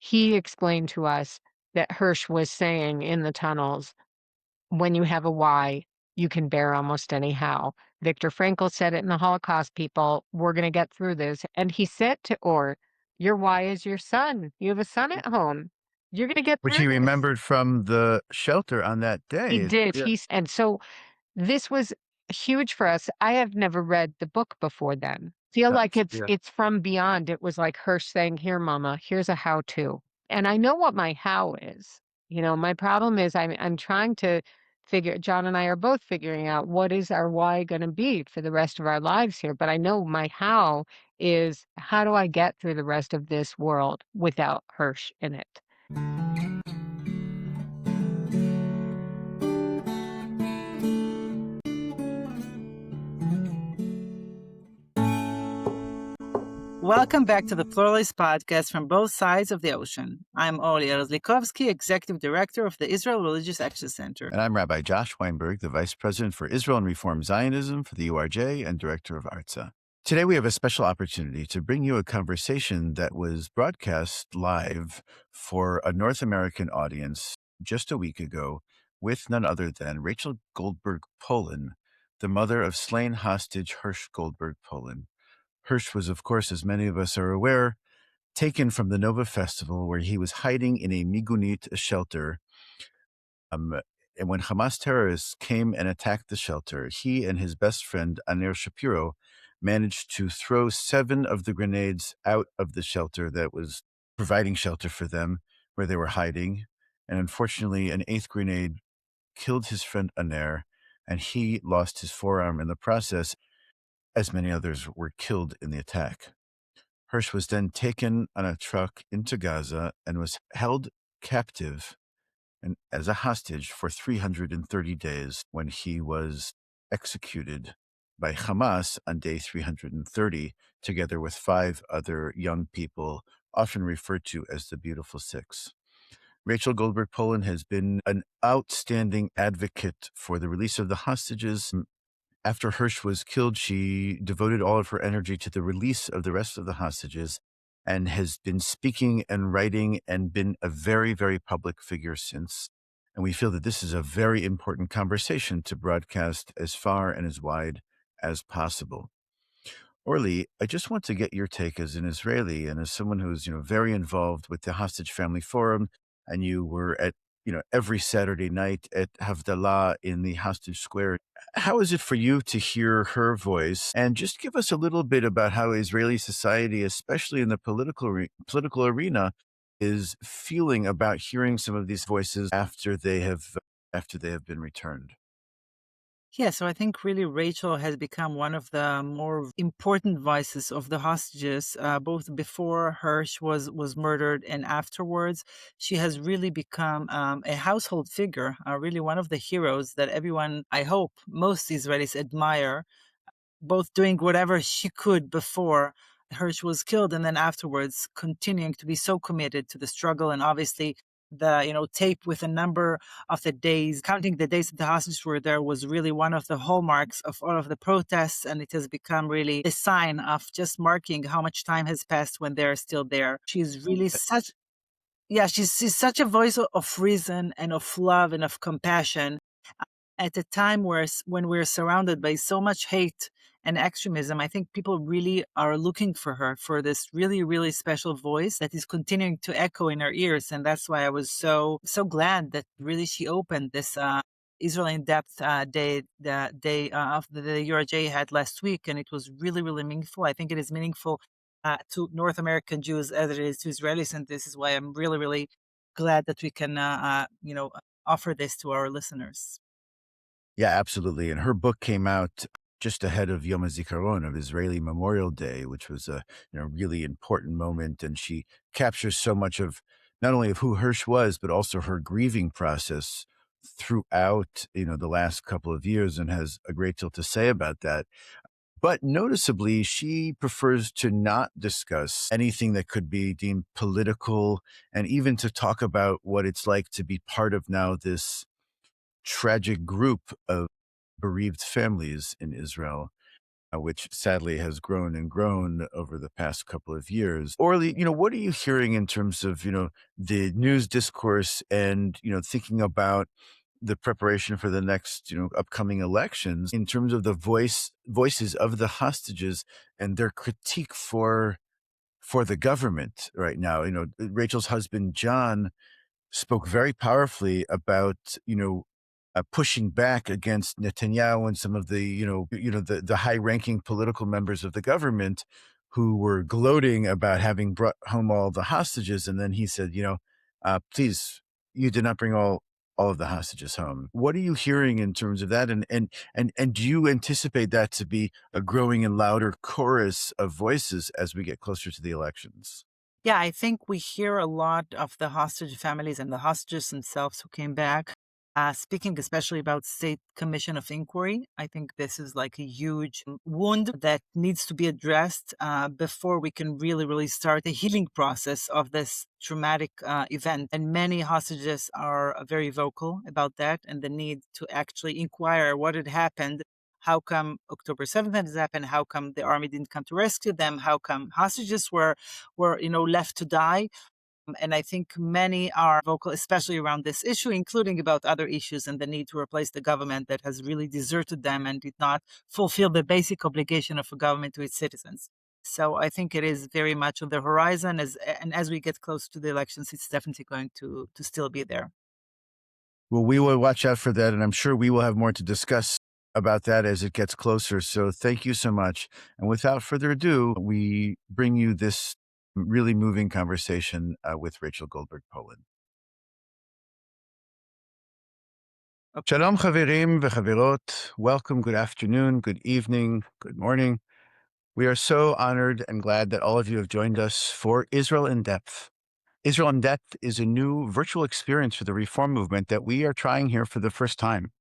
he explained to us that Hersh was saying in the tunnels, when you have a why, you can bear almost any how. Viktor Frankl said it in the Holocaust, people, we're going to get through this. And he said to Or, your why is your son. You have a son at home. You're going to get Which through he this. remembered from the shelter on that He day. did. Yeah. And so this was huge for us. I have never read the book before then. Feel like Yeah. it's from beyond. It was like Hirsch saying, "Here, mama, here's a how-to." And I know what my how is. My problem is I'm trying to figure John and I are both figuring out what is our why going to be for the rest of our lives here, but I know my how is how do I get through the rest of this world without Hirsch in it? Welcome back to the Pluralist Podcast from both sides of the ocean. I'm Oli Erzlikovsky, Executive Director of the Israel Religious Action Center. And I'm Rabbi Josh Weinberg, the Vice President for Israel and Reform Zionism for the URJ and Director of ARTSA. Today, we have a special opportunity to bring you a conversation that was broadcast live for a North American audience just a week ago with none other than Rachel Goldberg-Polin, the mother of slain hostage Hersh Goldberg-Polin. Hersh was, of course, as many of us are aware, taken from the Nova Festival where he was hiding in a migunit, a shelter. And when Hamas terrorists came and attacked the shelter, he and his best friend, Aner Shapiro, managed to throw 7 of the grenades out of the shelter that was providing shelter for them where they were hiding. And unfortunately, an 8th grenade killed his friend Aner, and he lost his forearm in the process, as many others were killed in the attack. Hersh was then taken on a truck into Gaza and was held captive and as a hostage for 330 days when he was executed by Hamas on day 330, together with 5 other young people, often referred to as the Beautiful Six. Rachel Goldberg-Polin has been an outstanding advocate for the release of the hostages. After Hersh was killed, she devoted all of her energy to the release of the rest of the hostages and has been speaking and writing and been a very, very public figure since. And we feel that this is a very important conversation to broadcast as far and as wide as possible. Orly, I just want to get your take as an Israeli and as someone who's, very involved with the Hostage Family Forum, and you were at, every Saturday night at Havdalah in the Hostage Square. How is it for you to hear her voice? And just give us a little bit about how Israeli society, especially in the political arena, is feeling about hearing some of these voices after they have been returned. Yeah, so I think really Rachel has become one of the more important voices of the hostages, both before Hersh was murdered and afterwards. She has really become a household figure, really one of the heroes that everyone, I hope, most Israelis admire, both doing whatever she could before Hersh was killed and then afterwards continuing to be so committed to the struggle. And obviously the, tape with a number of the days, counting the days that the hostages were there was really one of the hallmarks of all of the protests. And it has become really a sign of just marking how much time has passed when they're still there. She's really she's such a voice of reason and of love and of compassion at a time when we're surrounded by so much hate and extremism. I think people really are looking for her, for this really, really special voice that is continuing to echo in our ears. And that's why I was so glad that really she opened this Israel in Depth day, the day of the URJ had last week. And it was really, really meaningful. I think it is meaningful to North American Jews as it is to Israelis. And this is why I'm really, really glad that we can, offer this to our listeners. Yeah, absolutely. And her book came out just ahead of Yom HaZikaron, of Israeli Memorial Day, which was a really important moment. And she captures so much of not only of who Hersh was, but also her grieving process throughout the last couple of years, and has a great deal to say about that. But noticeably, she prefers to not discuss anything that could be deemed political, and even to talk about what it's like to be part of now this tragic group of bereaved families in Israel. which sadly has grown and grown over the past couple of years. Orly, what are you hearing in terms of, the news discourse and, thinking about the preparation for the next, upcoming elections in terms of the voices of the hostages and their critique for the government right now? Rachel's husband, John, spoke very powerfully about, pushing back against Netanyahu and some of the, the high-ranking political members of the government who were gloating about having brought home all the hostages. And then he said, please, you did not bring all of the hostages home. What are you hearing in terms of that? And do you anticipate that to be a growing and louder chorus of voices as we get closer to the elections? Yeah, I think we hear a lot of the hostage families and the hostages themselves who came back, speaking especially about state commission of inquiry. I think this is like a huge wound that needs to be addressed before we can really start the healing process of this traumatic event. And many hostages are very vocal about that and the need to actually inquire what had happened. How come October 7th has happened? How come the army didn't come to rescue them? How come hostages were left to die? And I think many are vocal, especially around this issue, including about other issues and the need to replace the government that has really deserted them and did not fulfill the basic obligation of a government to its citizens. So I think it is very much on the horizon, and as we get close to the elections, it's definitely going to still be there. Well, we will watch out for that, and I'm sure we will have more to discuss about that as it gets closer. So thank you so much. And without further ado, we bring you this really moving conversation with Rachel Goldberg-Polin. Shalom chaverim v'chaverot. Welcome, good afternoon, good evening, good morning. We are so honored and glad that all of you have joined us for Israel in Depth. Israel in Depth is a new virtual experience for the reform movement that we are trying here for the first time.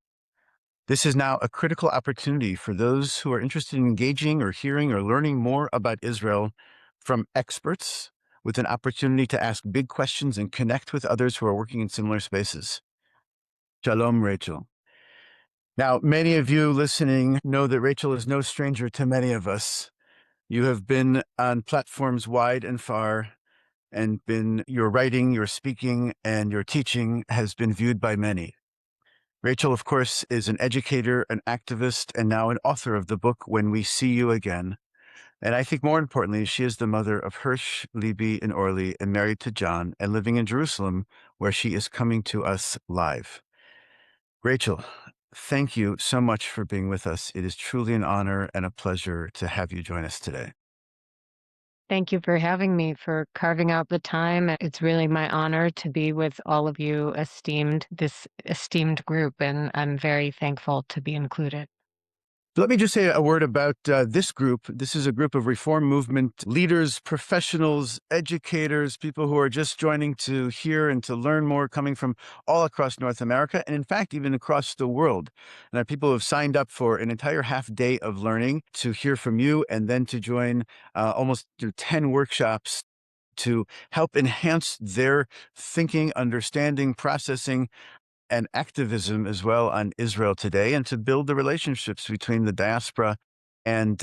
This is now a critical opportunity for those who are interested in engaging or hearing or learning more about Israel from experts, with an opportunity to ask big questions and connect with others who are working in similar spaces. Shalom, Rachel. Now, many of you listening know that Rachel is no stranger to many of us. You have been on platforms wide and far, and your writing, your speaking, and your teaching has been viewed by many. Rachel, of course, is an educator, an activist, and now an author of the book, When We See You Again. And I think more importantly, she is the mother of Hersh, Libby, and Orly, and married to John, and living in Jerusalem, where she is coming to us live. Rachel, thank you so much for being with us. It is truly an honor and a pleasure to have you join us today. Thank you for having me, for carving out the time. It's really my honor to be with all of you this esteemed group, and I'm very thankful to be included. Let me just say a word about this group. This is a group of reform movement leaders, professionals, educators, people who are just joining to hear and to learn more, coming from all across North America, and in fact, even across the world. And people who have signed up for an entire half day of learning to hear from you, and then to join almost 10 workshops to help enhance their thinking, understanding, processing, and activism as well on Israel today, and to build the relationships between the diaspora and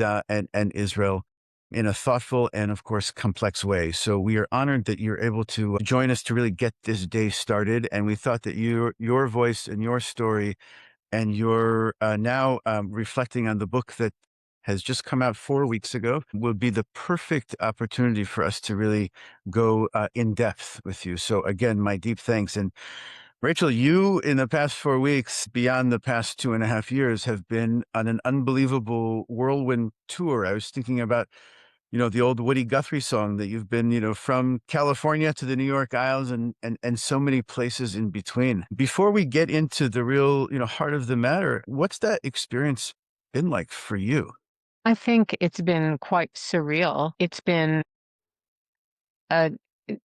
Israel in a thoughtful and, of course, complex way. So we are honored that you're able to join us to really get this day started. And we thought that your voice and your story, and your now reflecting on the book that has just come out 4 weeks ago, will be the perfect opportunity for us to really go in depth with you. So again, my deep thanks. And Rachel, you in the past 4 weeks, beyond the past 2.5 years, have been on an unbelievable whirlwind tour. I was thinking about, the old Woody Guthrie song that you've been, from California to the New York Isles and so many places in between. Before we get into the real, heart of the matter, what's that experience been like for you? I think it's been quite surreal. It's been uh,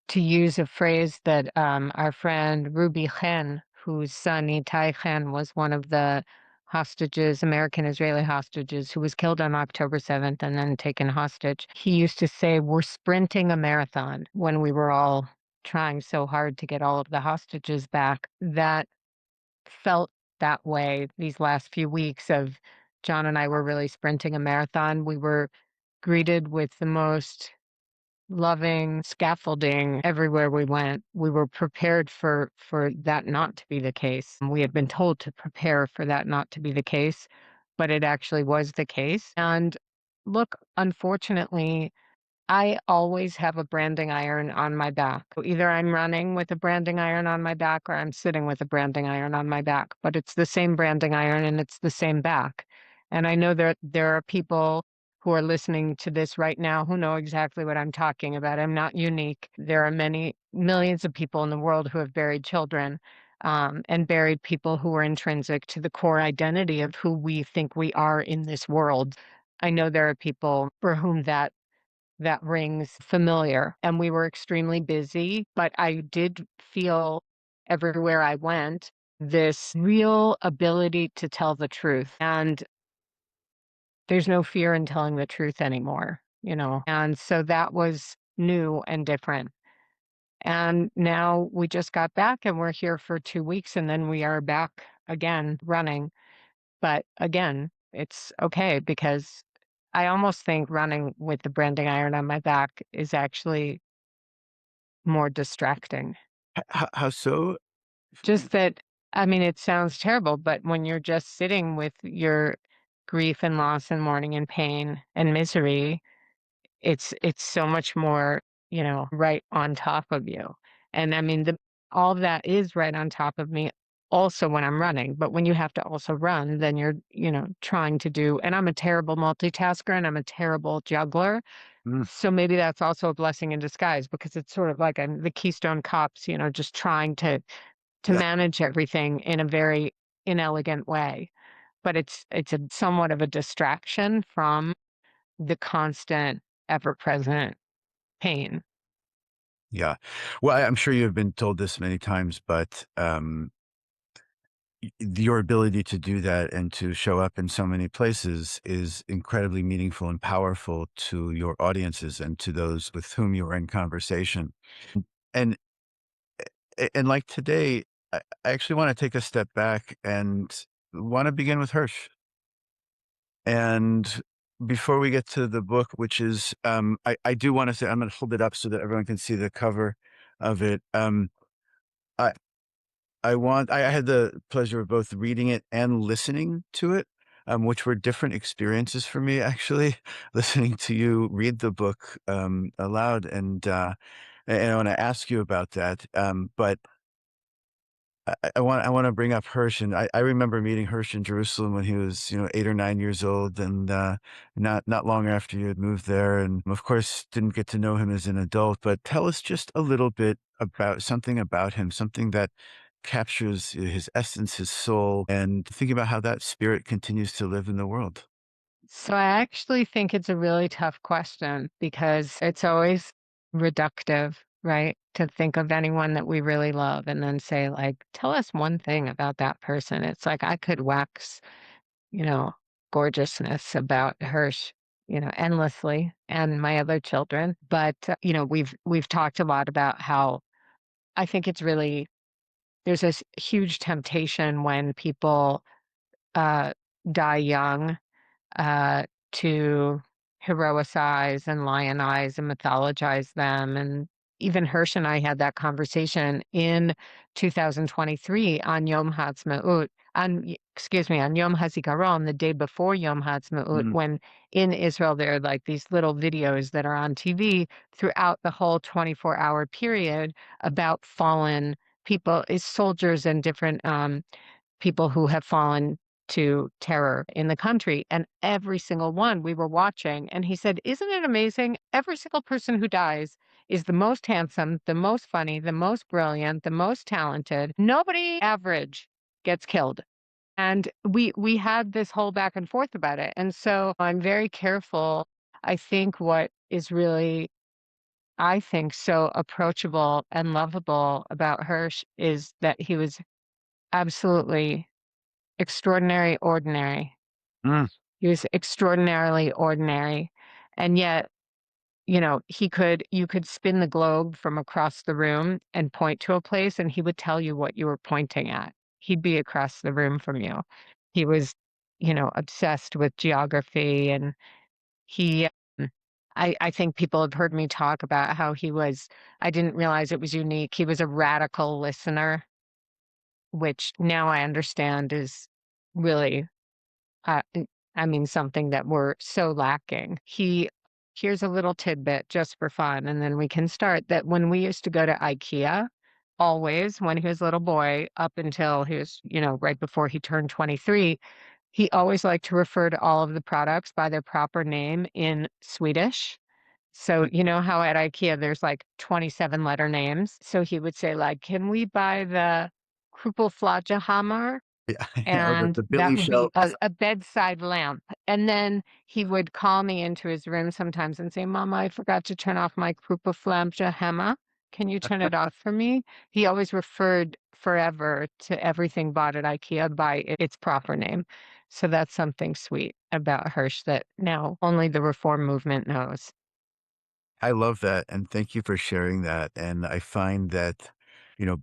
to use a phrase that our friend Ruby Chen, whose son Itai Chen was one of the hostages, American Israeli hostages, who was killed on October 7th and then taken hostage. He used to say, "We're sprinting a marathon," when we were all trying so hard to get all of the hostages back. That felt that way these last few weeks of John and I were really sprinting a marathon. We were greeted with the most loving scaffolding everywhere we went. We were prepared for that not to be the case. We had been told to prepare for that not to be the case, but it actually was the case. And look, unfortunately, I always have a branding iron on my back. Either I'm running with a branding iron on my back or I'm sitting with a branding iron on my back, but it's the same branding iron and it's the same back. And I know there are people who are listening to this right now who know exactly what I'm talking about. I'm not unique. There are many millions of people in the world who have buried children, and buried people who are intrinsic to the core identity of who we think we are in this world. I know there are people for whom that rings familiar. And we were extremely busy, but I did feel everywhere I went this real ability to tell the truth. And there's no fear in telling the truth anymore, you know? And so that was new and different. And now we just got back and we're here for 2 weeks and then we are back again running. But again, it's okay because I almost think running with the branding iron on my back is actually more distracting. How so? Just that, I mean, it sounds terrible, but when you're just sitting with your grief and loss and mourning and pain and misery, it's so much more, right on top of you. And I mean, all of that is right on top of me also when I'm running. But when you have to also run, then you're, trying to do, and I'm a terrible multitasker and I'm a terrible juggler. Mm, So maybe that's also a blessing in disguise because it's sort of like I'm the Keystone Cops, just trying to yeah, manage everything in a very inelegant way. But it's a somewhat of a distraction from the constant, ever-present pain. yeah. Well, I'm sure you have been told this many times, but your ability to do that and to show up in so many places is incredibly meaningful and powerful to your audiences and to those with whom you are in conversation. And and like today, I actually want to take a step back and want to begin with Hirsch. And before we get to the book, which is, I do want to say, I'm going to hold it up so that everyone can see the cover of it. I, I had the pleasure of both reading it and listening to it, which were different experiences for me, actually, listening to you read the book aloud. And I want to ask you about that. But I want to bring up Hirsch, and I remember meeting Hirsch in Jerusalem when he was 8 or 9 years old, and not long after you had moved there, and of course didn't get to know him as an adult. But tell us just a little bit about him, something that captures his essence, his soul, and think about how that spirit continues to live in the world. So I actually think it's a really tough question because it's always reductive, right? To think of anyone that we really love and then say, like, tell us one thing about that person. It's like I could wax, you know, gorgeousness about Hirsch, endlessly and my other children. But, we've talked a lot about how I think it's really there's this huge temptation when people uh, die young, uh, to heroicize and lionize and mythologize them. And even Hirsch and I had that conversation in 2023 on Yom Ha'atzmaut, on Yom HaZikaron, the day before Yom Ha'atzmaut, Mm, when in Israel there are like these little videos that are on TV throughout the whole 24-hour period about fallen people, soldiers and different people who have fallen to terror in the country. And every single one we were watching. And he said, isn't it amazing? Every single person who dies is the most handsome, the most funny, the most brilliant, the most talented. Nobody average gets killed. And we had this whole back and forth about it. And so I'm very careful. I think what is really, I think, so approachable and lovable about Hirsch is that he was absolutely extraordinary ordinary. mm, He was extraordinarily ordinary, and yet, you could spin the globe from across the room and point to a place, and he would tell you what you were pointing at. He'd be across the room from you. He was obsessed with geography. And he, I think people have heard me talk about how I didn't realize it was unique. He was a radical listener, which now I understand is really, uh, n- I mean, something that we're so lacking. Here's a little tidbit just for fun, and then we can start that when we used to go to IKEA, always when he was a little boy, up until he was, right before he turned 23, he always liked to refer to all of the products by their proper name in Swedish. So, you know how at IKEA there's like 27 letter names? So he would say, like, can we buy the Krupelflagehammer? Yeah, or And the that Billy would be Shell. a bedside lamp. And then he would call me into his room sometimes and say, Mama, I forgot to turn off my Krupelflagehammer. Can you turn it off for me? He always referred forever to everything bought at IKEA by its proper name. So that's something sweet about Hersh that now only the reform movement knows. I love that, and thank you for sharing that. And I find that,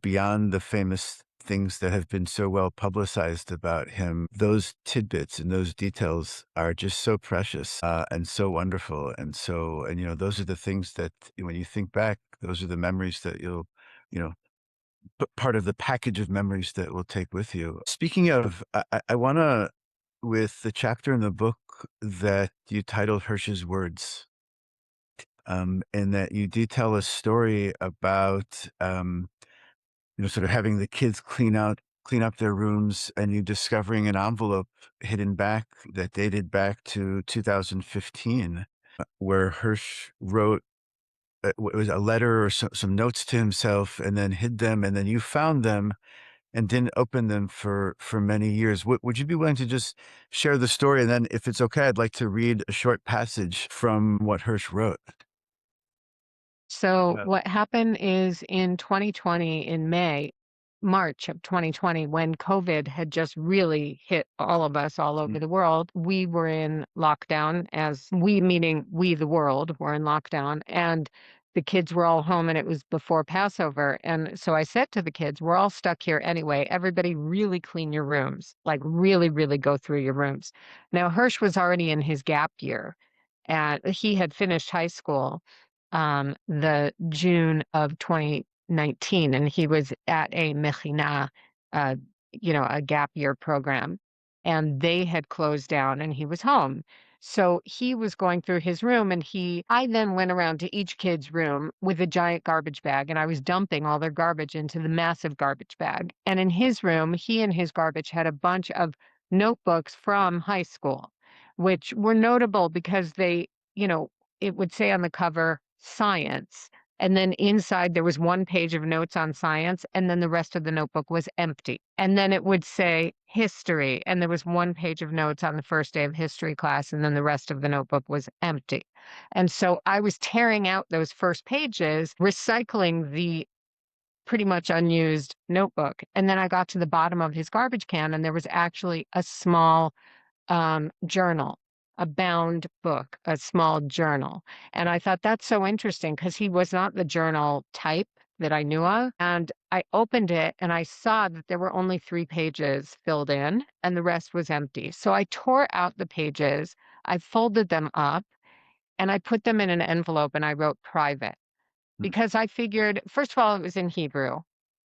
beyond the famous things that have been so well publicized about him, those tidbits and those details are just so precious and so wonderful. And those are the things that when you think back, those are the memories that you know, part of the package of memories that we'll take with you. Speaking of, I want to, with the chapter in the book that you titled Hirsch's Words, and that you detail a story about, sort of having the kids clean up their rooms, and you discovering an envelope hidden back that dated back to 2015, where Hirsch wrote it was a letter or some notes to himself, and then hid them, and then you found them and didn't open them for many years. Would you be willing to just share the story? And then, if it's okay, I'd like to read a short passage from what Hirsch wrote. So Yeah. what happened is in 2020, in March of 2020, when COVID had just really hit all of us all over the world, we were in lockdown, as we, meaning we, the world, were in lockdown. And the kids were all home, and it was before Passover. And so I said to the kids, we're all stuck here anyway. Everybody really clean your rooms, like really, really go through your rooms. Now, Hirsch was already in his gap year, and he had finished high school the June of 2019, and he was at a mechina, uh, a gap year program, and they had closed down, and he was home. So he was going through his room, and I then went around to each kid's room with a giant garbage bag, and I was dumping all their garbage into the massive garbage bag. And in his room, he and his garbage had a bunch of notebooks from high school, which were notable because you know, it would say on the cover science. And then inside there was one page of notes on science, and then the rest of the notebook was empty. And then it would say history, and there was one page of notes on the first day of history class, and then the rest of the notebook was empty. And so I was tearing out those first pages, recycling the pretty much unused notebook. And then I got to the bottom of his garbage can, and there was actually a small journal, a bound book, a small journal. And I thought that's so interesting because he was not the journal type that I knew of. And I opened it and I saw that there were only 3 pages filled in and the rest was empty. So I tore out the pages, I folded them up, and I put them in an envelope and I wrote private Mm. because I figured, first of all, it was in Hebrew.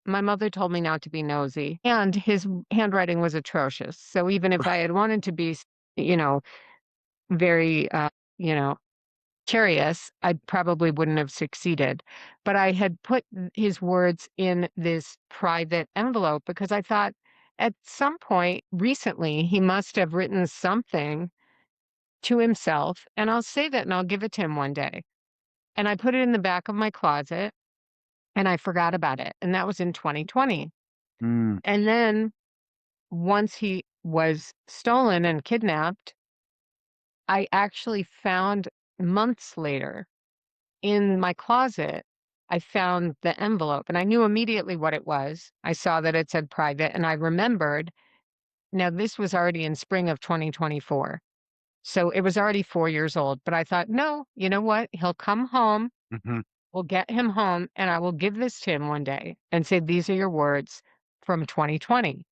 My mother told me not to be nosy, and his handwriting was atrocious. So even if I had wanted to be, you know, very, you know, curious, I probably wouldn't have succeeded. But I had put his words in this private envelope because I thought at some point recently he must have written something to himself, and I'll save it and I'll give it to him one day. And I put it in the back of my closet and I forgot about it. And that was in 2020. Mm. And then once he was stolen and kidnapped, I actually found months later in my closet, I found the envelope and I knew immediately what it was. I saw that it said private and I remembered. Now, this was already in spring of 2024. So it was already 4 years old. But I thought, no, you know what? He'll come home. Mhm. We'll get him home and I will give this to him one day and say, these are your words from 2020.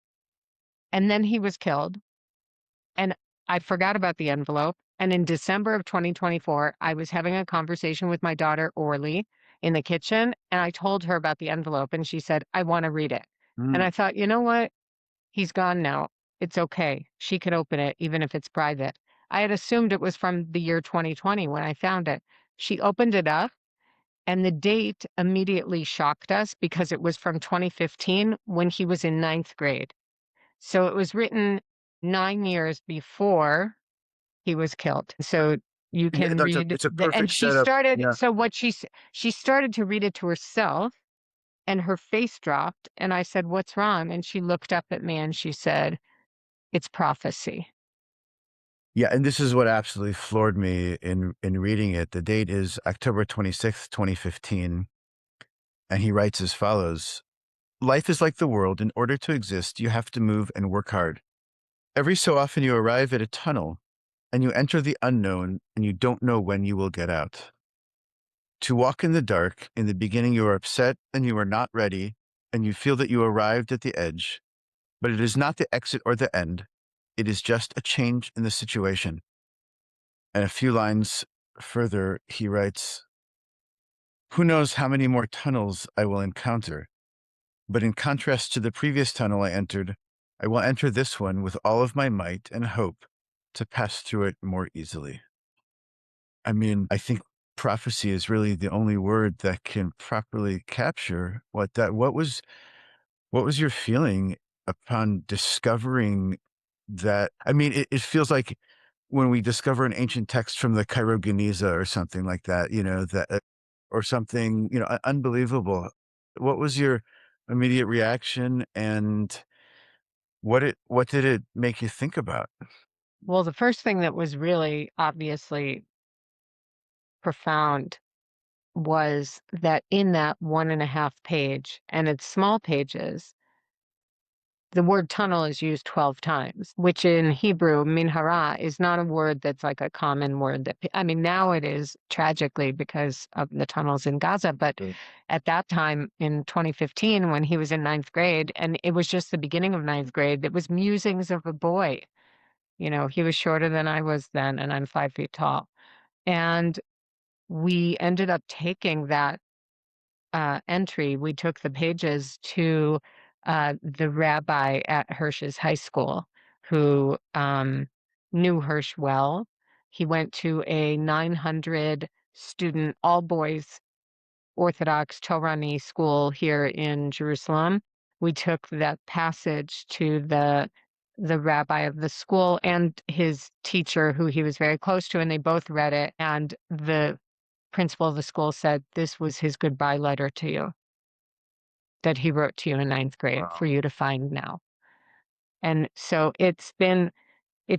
And then he was killed. And I forgot about the envelope. And in December of 2024, I was having a conversation with my daughter, Orly, in the kitchen. And I told her about the envelope. And she said, I want to read it. And Mm. I thought, you know what? He's gone now. It's okay. She can open it, even if it's private. I had assumed it was from the year 2020 when I found it. She opened it up, and the date immediately shocked us because it was from 2015 when he was in ninth grade. So it was written 9 years before he was killed. So you Yeah, can that's a read it's a and perfect she setup. started, Yeah. so she started to read it to herself, and her face dropped, and I said, "What's wrong?" And she looked up at me and she said, "It's prophecy." Yeah, and this is what absolutely floored me in reading it. The date is October 26th, 2015, and he writes as follows: Life is like the world. In order to exist, you have to move and work hard. Every so often you arrive at a tunnel and you enter the unknown and you don't know when you will get out. To walk in the dark, in the beginning you are upset and you are not ready and you feel that you arrived at the edge, but it is not the exit or the end. It is just a change in the situation. And a few lines further, he writes, who knows how many more tunnels I will encounter? But in contrast to the previous tunnel I entered, I will enter this one with all of my might and hope to pass through it more easily. I mean, I think prophecy is really the only word that can properly capture what was your feeling upon discovering that? I mean, it feels like when we discover an ancient text from the Cairo Geniza or something like that, that or something, unbelievable. What was your immediate reaction, and what did it make you think about? Well, the first thing that was really obviously profound was that in that 1.5 page, and it's small pages, the word tunnel is used 12 times, which in Hebrew, minhara, is not a word that's like a common word that, I mean, now it is tragically because of the tunnels in Gaza. But Mm. at that time in 2015, when he was in ninth grade, and it was just the beginning of ninth grade, it was musings of a boy. He was shorter than I was then, and I'm 5 feet tall. And we ended up taking that entry, we took the pages to the rabbi at Hersh's high school who knew Hersh well. He went to a 900 student, all boys Orthodox Torani school here in Jerusalem. We took that passage to the rabbi of the school and his teacher, who he was very close to, and they both read it. And the principal of the school said this was his goodbye letter to you that he wrote to you in ninth grade for Wow. you to find now. And so it's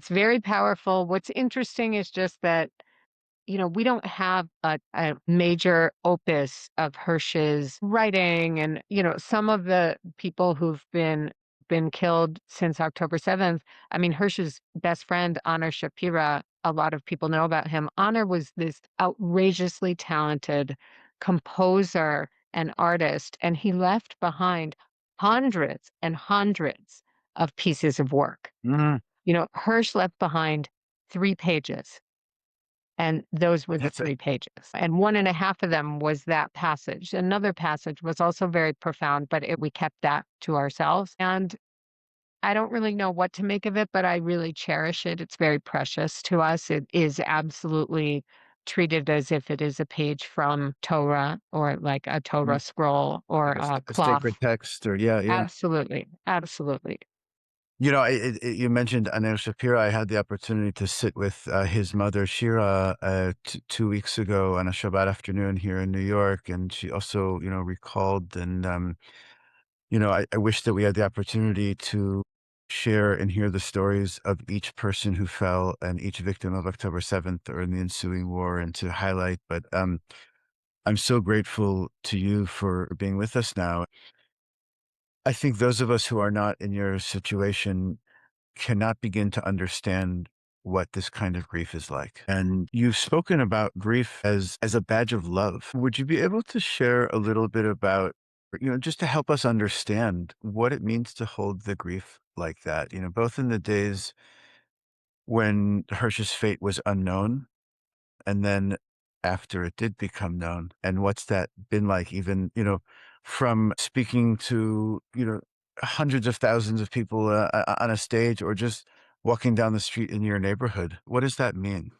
very powerful. What's interesting is just that we don't have a major opus of Hersh's writing, and some of the people who've been killed since October 7th. I mean, Hersh's best friend, Honor Shapira, a lot of people know about him. Honor was this outrageously talented composer and artist, and he left behind hundreds and hundreds of pieces of work. Mm, Hersh left behind 3 pages, and those were the that's a 3 pages. And 1.5 of them was that passage. Another passage was also very profound, but we kept that to ourselves. And I don't really know what to make of it, but I really cherish it. It's very precious to us. It is absolutely treated as if it is a page from Torah, or like a mm, Torah scroll or like a a sacred cloth. text, or yeah, yeah. Absolutely. Absolutely. You mentioned Anil Shapira. I had the opportunity to sit with his mother, Shira, 2 weeks ago on a Shabbat afternoon here in New York. And she also, recalled. And, I wish that we had the opportunity to share and hear the stories of each person who fell and each victim of October 7th or in the ensuing war, and to highlight. But I'm so grateful to you for being with us now. I think those of us who are not in your situation cannot begin to understand what this kind of grief is like. And you've spoken about grief as a badge of love. Would you be able to share a little bit about, just to help us understand what it means to hold the grief like that, both in the days when Hersh's fate was unknown, and then after it did become known? And what's that been like, even, from speaking to, hundreds of thousands of people on a stage, or just walking down the street in your neighborhood? What does that mean?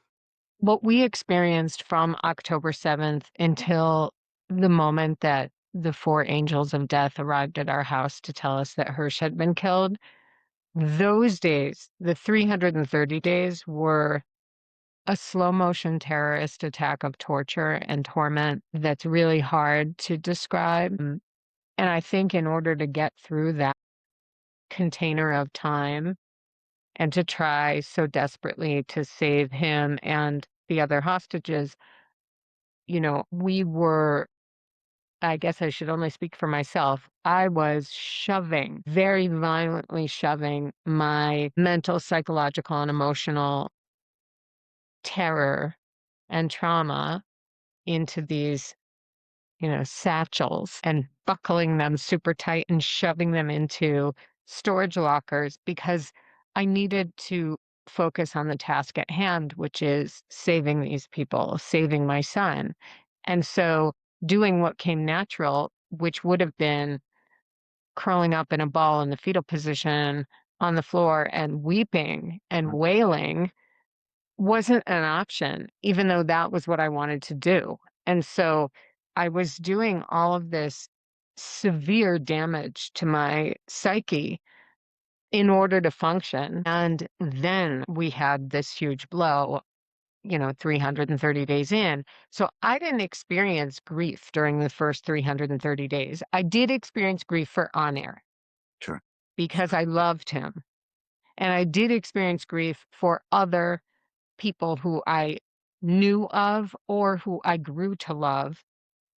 What we experienced from October 7th until the moment that the four angels of death arrived at our house to tell us that Hersh had been killed, those days, the 330 days, were a slow motion terrorist attack of torture and torment that's really hard to describe. And I think in order to get through that container of time and to try so desperately to save him and the other hostages, we were, I guess I should only speak for myself. I was shoving, very violently shoving my mental, psychological, and emotional terror and trauma into these, satchels and buckling them super tight and shoving them into storage lockers because I needed to focus on the task at hand, which is saving these people, saving my son. And so doing what came natural, which would have been curling up in a ball in the fetal position on the floor and weeping and wailing, wasn't an option, even though that was what I wanted to do. And so I was doing all of this severe damage to my psyche in order to function. And then we had this huge blow, 330 days in. So I didn't experience grief during the first 330 days. I did experience grief for On Air Sure. because I loved him. And I did experience grief for other people who I knew of or who I grew to love,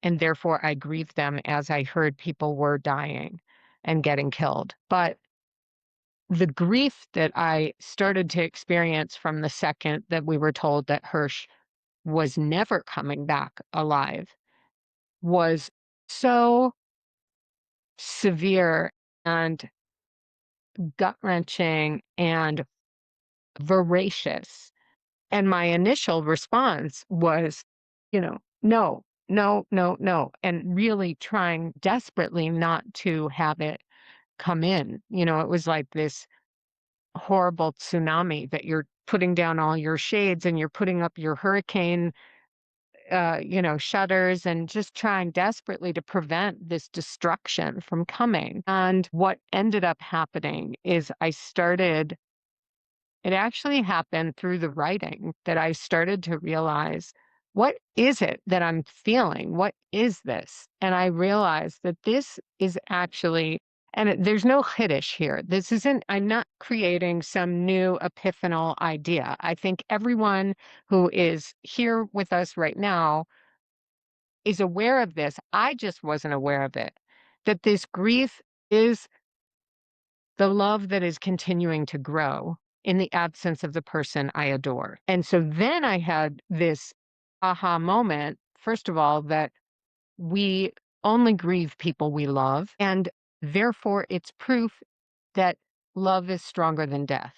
and therefore I grieved them as I heard people were dying and getting killed. But the grief that I started to experience from the second that we were told that Hersh was never coming back alive was so severe and gut-wrenching and voracious. And my initial response was, no, no, no, no, and really trying desperately not to have it come in. It was like this horrible tsunami that you're putting down all your shades and you're putting up your hurricane, shutters, and just trying desperately to prevent this destruction from coming. And what ended up happening is it actually happened through the writing that I started to realize, what is it that I'm feeling? What is this? And I realized that this is actually, and there's no Kiddush here. I'm not creating some new epiphanal idea. I think everyone who is here with us right now is aware of this. I just wasn't aware of it. That this grief is the love that is continuing to grow in the absence of the person I adore. And so then I had this aha moment, first of all, that we only grieve people we love, and therefore it's proof that love is stronger than death.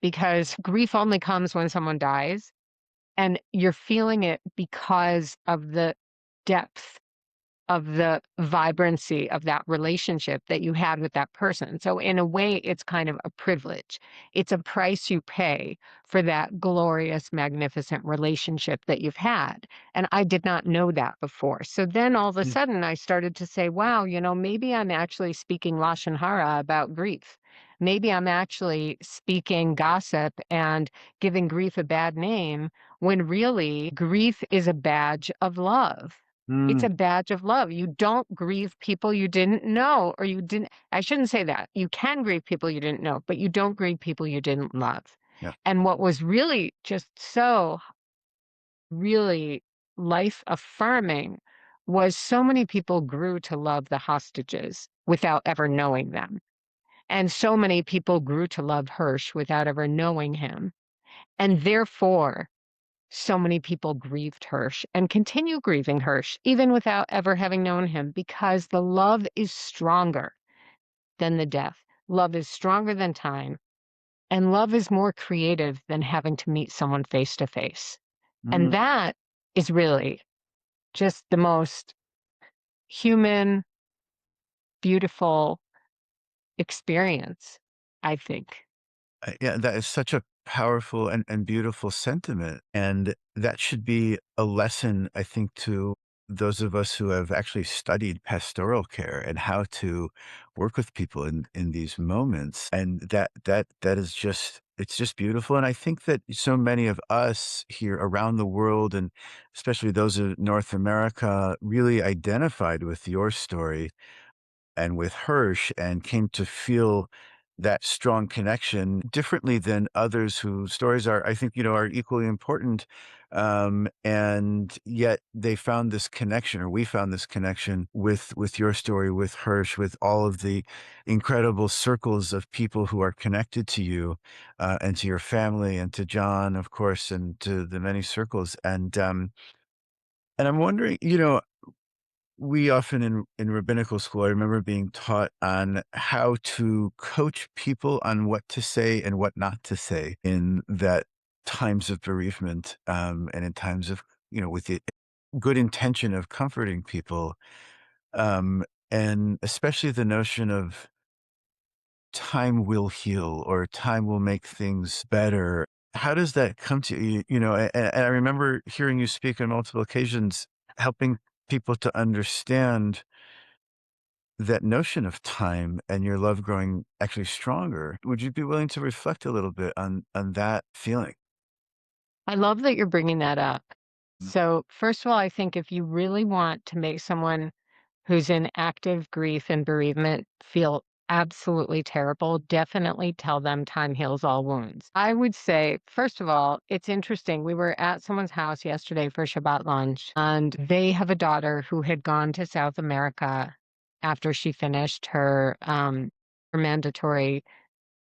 Because grief only comes when someone dies, and you're feeling it because of the depth of the vibrancy of that relationship that you had with that person. So in a way, it's kind of a privilege. It's a price you pay for that glorious, magnificent relationship that you've had. And I did not know that before. So then all of a sudden I started to say, wow, maybe I'm actually speaking Lashon Hara about grief. Maybe I'm actually speaking gossip and giving grief a bad name when really grief is a badge of love. It's a badge of love. You don't grieve people you didn't know, or I shouldn't say that. You can grieve people you didn't know, but you don't grieve people you didn't love. Yeah. And what was really just so really life affirming was so many people grew to love the hostages without ever knowing them. And so many people grew to love Hersh without ever knowing him. And therefore, so many people grieved Hersh and continue grieving Hersh, even without ever having known him, because the love is stronger than the death. Love is stronger than time. And love is more creative than having to meet someone face to face. And Mm. that is really just the most human, beautiful experience, I think. Yeah, that is such a powerful and beautiful sentiment. And that should be a lesson, I think, to those of us who have actually studied pastoral care and how to work with people in these moments. And that is just it's just beautiful. And I think that so many of us here around the world, and especially those in North America, really identified with your story and with Hersh and came to feel that strong connection differently than others whose stories are, I think, are equally important. And yet they found this connection, or we found this connection with your story, with Hersh, with all of the incredible circles of people who are connected to you, and to your family, and to John, of course, and to the many circles. And I'm wondering, we often in rabbinical school, I remember being taught on how to coach people on what to say and what not to say in that times of bereavement, and in times of, with the good intention of comforting people, and especially the notion of time will heal or time will make things better. How does that come to you? And I remember hearing you speak on multiple occasions, helping people to understand that notion of time and your love growing actually stronger. Would you be willing to reflect a little bit on that feeling? I love that you're bringing that up. Mm. So, first of all, I think if you really want to make someone who's in active grief and bereavement feel absolutely terrible, definitely tell them time heals all wounds. I would say, first of all, it's interesting. We were at someone's house yesterday for Shabbat lunch, and they have a daughter who had gone to South America after she finished her mandatory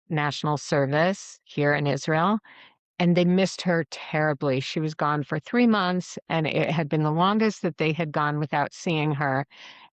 national service here in Israel. And they missed her terribly. She was gone for 3 months, and it had been the longest that they had gone without seeing her.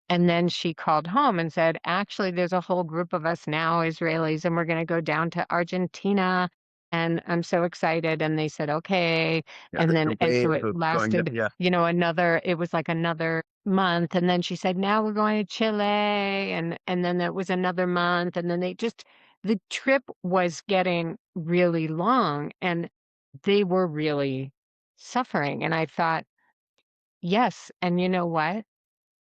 And then she called home and said, "Actually, there's a whole group of us now, Israelis, and we're gonna go down to Argentina, and I'm so excited." And they said, "Okay." Yeah, And then the and so wave it of going down, lasted, yeah. it was like another month, and then she said, "Now we're going to Chile," and then it was another month, and then the trip was getting really long, and they were really suffering, and I thought, "Yes, and you know what?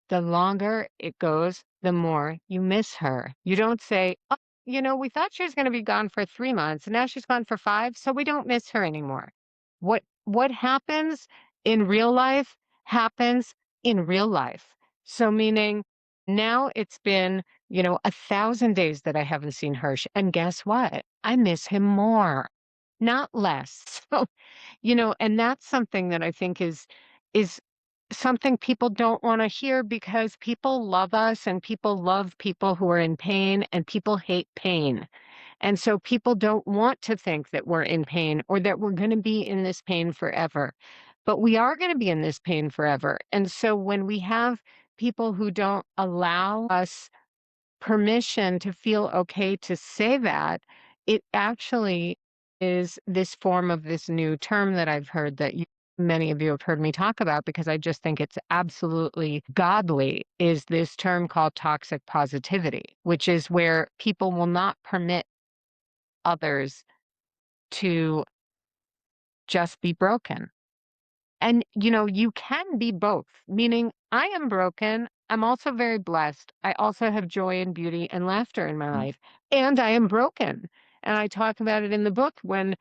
The longer it goes, the more you miss her. You don't say, "Oh, we thought she was gonna be gone for 3 months, and now she's gone for 5, so we don't miss her anymore." What happens in real life happens in real life. So meaning now it's been, 1,000 days that I haven't seen Hersh, and guess what? I miss him more, not less. So and that's something that I think is something people don't wanna hear because people love us and people love people who are in pain and people hate pain. And so people don't want to think that we're in pain or that we're gonna be in this pain forever. But we are gonna be in this pain forever. And so when we have people who don't allow us permission to feel okay to say that, it actually is this form of this new term that I've heard that many of you have heard me talk about because I just think it's absolutely godly, is this term called toxic positivity, which is where people will not permit others to just be broken. And, you can be both, meaning I am broken. I'm also very blessed. I also have joy and beauty and laughter in my Mm. life. And I am broken. And I talk about it in the book when,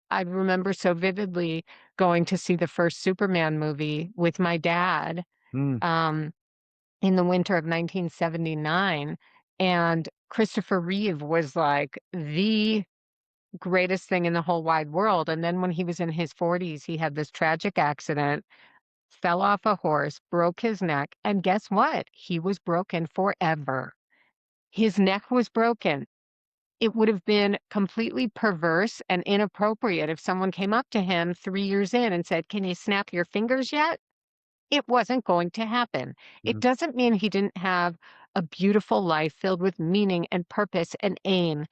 I remember so vividly going to see the first Superman movie with my dad Mm. um, in the winter of 1979. And Christopher Reeve was like the greatest thing in the whole wide world. And then when he was in his 40s, he had this tragic accident, fell off a horse, broke his neck, and guess what? He was broken forever. His neck was broken. It would have been completely perverse and inappropriate if someone came up to him 3 years in and said, "Can you snap your fingers yet?" It wasn't going to happen. It Mm. doesn't mean he didn't have a beautiful life filled with meaning and purpose and aim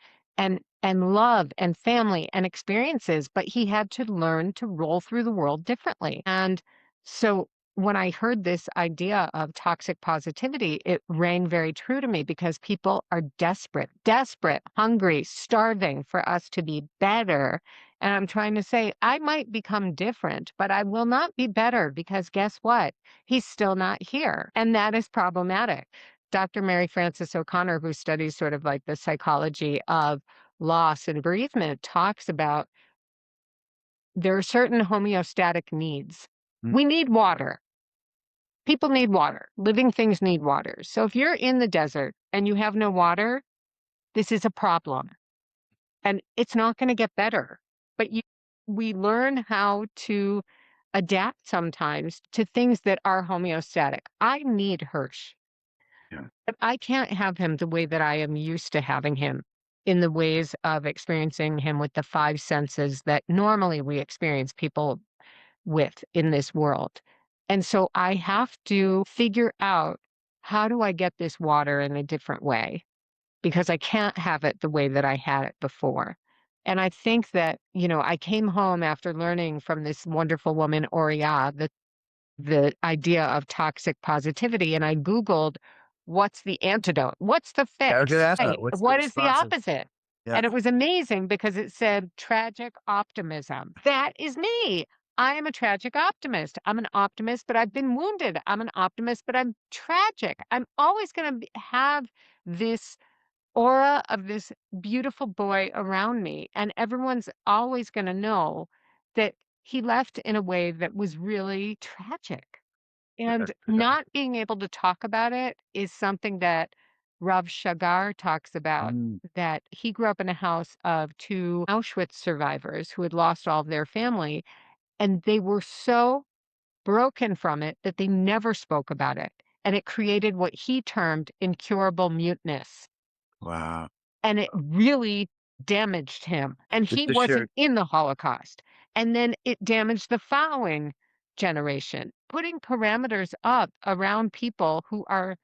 and love and family and experiences, but he had to learn to roll through the world differently. And so when I heard this idea of toxic positivity, it rang very true to me because people are desperate, desperate, hungry, starving for us to be better. And I'm trying to say, I might become different, but I will not be better because guess what? He's still not here. And that is problematic. Dr. Mary Frances O'Connor, who studies sort of like the psychology of loss and bereavement, talks about there are certain homeostatic needs. Mm. We need water. People need water. Living things need water. So if you're in the desert and you have no water, this is a problem. And it's not going to get better. But we learn how to adapt sometimes to things that are homeostatic. I need Hersh. Yeah. But I can't have him the way that I am used to having him, in the ways of experiencing him with the five senses that normally we experience people with in this world. And so I have to figure out, how do I get this water in a different way? Because I can't have it the way that I had it before. And I think that, I came home after learning from this wonderful woman, Oriya, the idea of toxic positivity, and I Googled, what's the antidote? What's the I was going fix? to ask that. Right. What's the What is the responsive? opposite? Yeah. And it was amazing because it said tragic optimism. That is me. I am a tragic optimist. I'm an optimist, but I've been wounded. I'm an optimist, but I'm tragic. I'm always going to have this aura of this beautiful boy around me. And everyone's always going to know that he left in a way that was really tragic. Yeah. And not being able to talk about it is something that Rav Shagar talks about, Mm. that he grew up in a house of two Auschwitz survivors who had lost all of their family, and they were so broken from it that they never spoke about it. And it created what he termed incurable muteness. Wow. And it really damaged him. And Just he to share. wasn't in the Holocaust. And then it damaged the following generation. Putting parameters up around people who are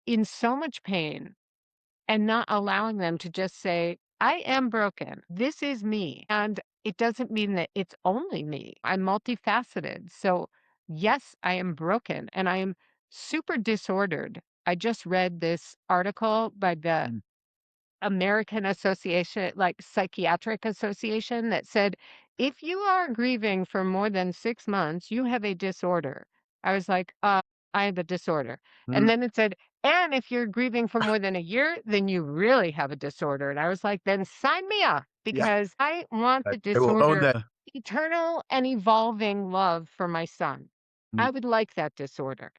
in so much pain and not allowing them to just say, I am broken. This is me. And it doesn't mean that it's only me. I'm multifaceted. So, yes, I am broken and I am super disordered. I just read this article by the Mm. American Association, like Psychiatric Association, that said, if you are grieving for more than 6 months, you have a disorder. I was like, I have a disorder. And Mm. then it said, and if you're grieving for more than a year, then you really have a disorder. And I was like, then sign me up Yeah. because I want the I will own disorder, that. eternal and evolving love for my son. Mm. I would like that disorder.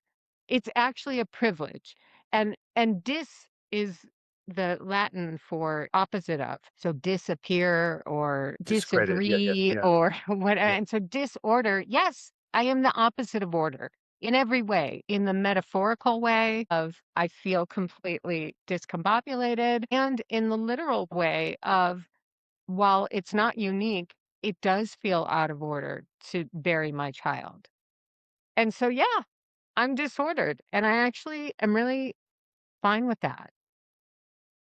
It's actually a privilege. And dis is the Latin for opposite of. So disappear or Discredit. Yeah. Yeah. disagree Yeah. or what. Yeah. And so disorder, yes, I am the opposite of order in every way, in the metaphorical way of I feel completely discombobulated, and in the literal way of, while it's not unique, it does feel out of order to bury my child. And so, yeah, I'm disordered and I actually am really fine with that.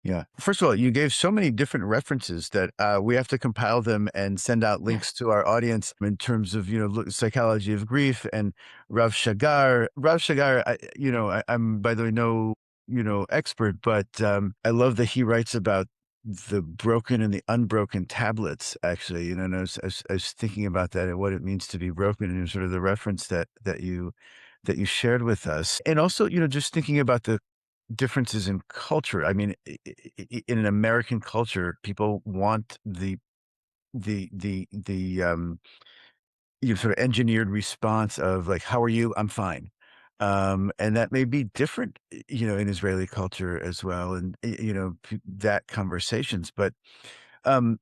Yeah. First of all, you gave so many different references that we have to compile them and send out Yeah. links to our audience in terms of, psychology of grief and Rav Shagar. Rav Shagar, I'm by the way no, expert, but I love that he writes about the broken and the unbroken tablets. Actually, and I was thinking about that and what it means to be broken, and sort of the reference that you shared with us, and also, just thinking about the differences in culture. I mean, in an American culture, people want the sort of engineered response of like, "How are you? I'm fine," and that may be different, in Israeli culture as well, and that conversations. But um,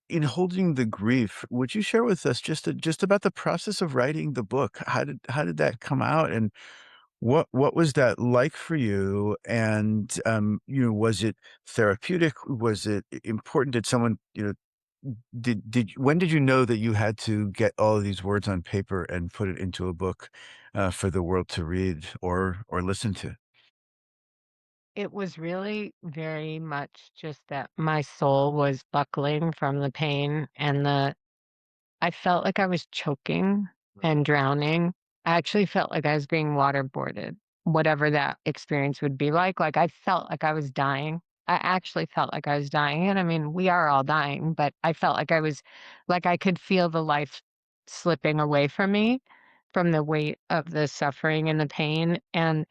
in holding the grief, would you share with us just about the process of writing the book? How did that come out, and what was that like for you? And, was it therapeutic? Was it important? Did someone, when did you know that you had to get all of these words on paper and put it into a book, for the world to read or listen to? It was really very much just that my soul was buckling from the pain and I felt like I was choking and drowning. I actually felt like I was being waterboarded, whatever that experience would be like. Like, I felt like I was dying. I actually felt like I was dying, and I mean, we are all dying, but I felt like I could feel the life slipping away from me from the weight of the suffering and the pain, and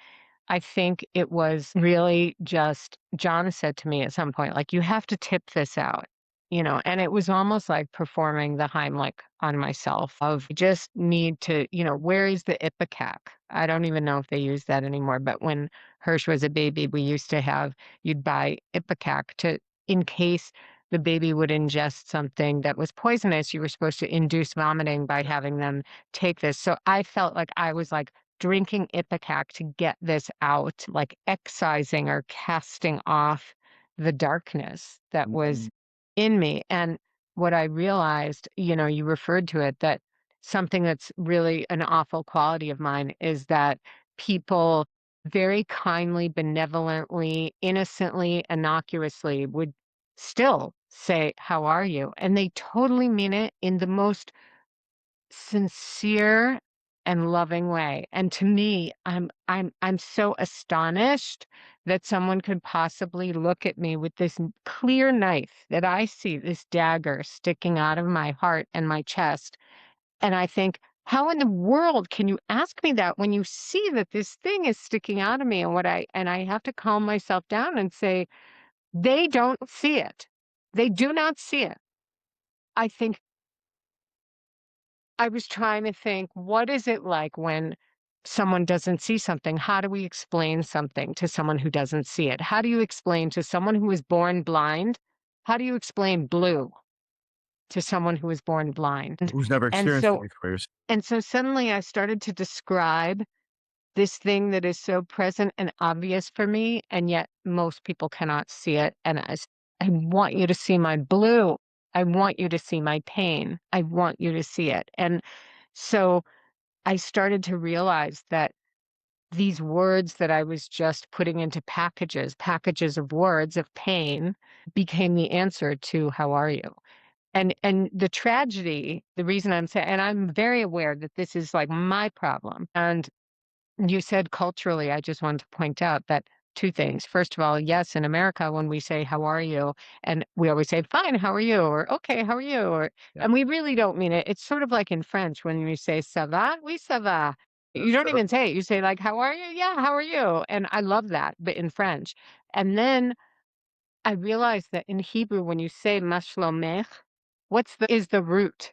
I think it was really just John said to me at some point, like, "You have to tip this out," and it was almost like performing the Heimlich on myself of just need to, where is the ipecac? I don't even know if they use that anymore, but when Hersh was a baby, we used to have you'd buy ipecac to in case the baby would ingest something that was poisonous, you were supposed to induce vomiting by having them take this. So I felt like I was like drinking ipecac to get this out, like excising or casting off the darkness that was Mhm. in me. And what I realized, you referred to it, that something that's really an awful quality of mine is that people very kindly, benevolently, innocently, innocuously would still say, "How are you?" And they totally mean it in the most sincere and loving way. And to me, I'm so astonished that someone could possibly look at me with this clear knife that I see, this dagger sticking out of my heart and my chest. And I think, how in the world can you ask me that when you see that this thing is sticking out of me? And I have to calm myself down and say, they don't see it. They do not see it. I think I was trying to think, what is it like when someone doesn't see something? How do we explain something to someone who doesn't see it? How do you explain to someone who was born blind? How do you explain blue to someone who was born blind? Who's never And experienced it so before. and so suddenly I started to describe this thing that is so present and obvious for me, and yet most people cannot see it. And I want you to see my blue. I want you to see my pain. I want you to see it. And so I started to realize that these words that I was just putting into packages of words of pain became the answer to how are you? And the tragedy, the reason I'm saying, and I'm very aware that this is like my problem. And you said culturally, I just wanted to point out that two things. First of all, yes, in America, when we say, "How are you?" and we always say, "Fine, how are you?" or "Okay, how are you?" Yeah. and we really don't mean it. It's sort of like in French when you say, "Ça va?" "Oui, ça va." You don't even say it. You say like, "How are you?" "Yeah, how are you?" And I love that, but in French. And then I realized that in Hebrew, when you say "Mashlomech," is the root?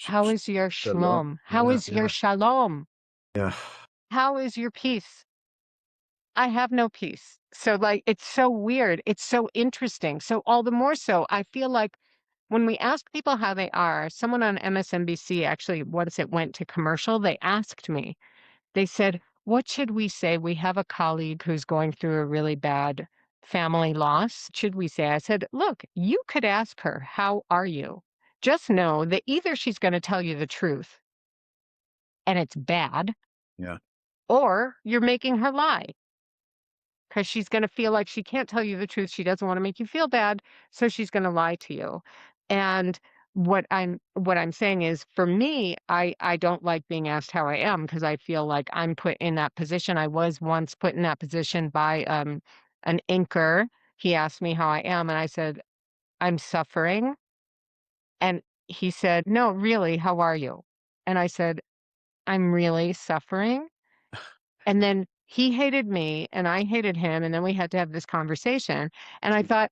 How is your Shalom. shalom? How Yeah, is your yeah, shalom? yeah. How is your peace? I have no peace. So, like, it's so weird. It's so interesting. So, all the more so, I feel like when we ask people how they are, someone on MSNBC actually, once it went to commercial, they asked me, they said, "What should we say? We have a colleague who's going through a really bad family loss. Should we say?" I said, "Look, you could ask her, 'How are you?' Just know that either she's going to tell you the truth and it's bad, Yeah. or you're making her lie. 'Cause she's gonna feel like she can't tell you the truth, she doesn't wanna make you feel bad, so she's gonna lie to you. And what I'm saying is, for me, I don't like being asked how I am because I feel like I'm put in that position. I was once put in that position by, an anchor. He asked me how I am, and I said, "I'm suffering." And he said, "No, really, how are you?" And I said, "I'm really suffering." And then he hated me and I hated him, and then we had to have this conversation, and I thought,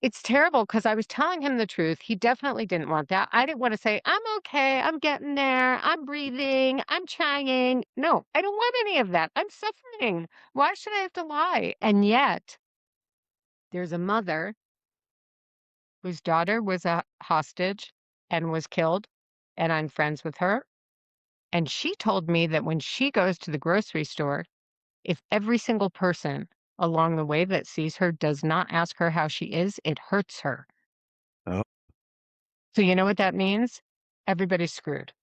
it's terrible because I was telling him the truth. He definitely didn't want that. I didn't wanna say, "I'm okay, I'm getting there, I'm breathing, I'm trying." No, I don't want any of that. I'm suffering. Why should I have to lie? And yet, there's a mother whose daughter was a hostage and was killed, and I'm friends with her, and she told me that when she goes to the grocery store, if every single person along the way that sees her does not ask her how she is, it hurts her. Oh, So you know what that means? Everybody's screwed.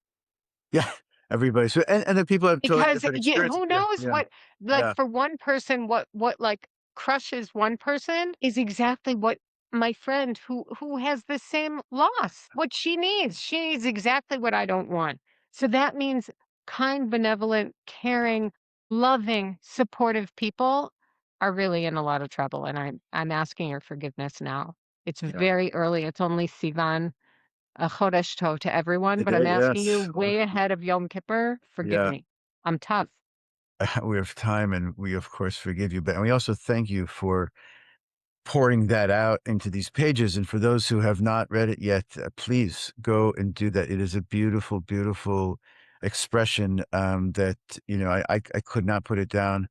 yeah. Everybody. So, and the people have totally Because different experiences. who Yeah, knows yeah, what, like, yeah. for one person, what like crushes one person is exactly what my friend who has the same loss, what she needs. She needs exactly what I don't want. So that means kind, benevolent, caring, loving, supportive people are really in a lot of trouble, and I'm asking your forgiveness now. It's Yeah. very early. It's only Sivan, a Chodesh Tov to everyone, but I'm asking you Yes. way ahead of Yom Kippur, forgive Yeah. me. I'm tough. We have time, and we, of course, forgive you. But and we also thank you for pouring that out into these pages. And for those who have not read it yet, please go and do that. It is a beautiful, beautiful expression that, I could not put it down.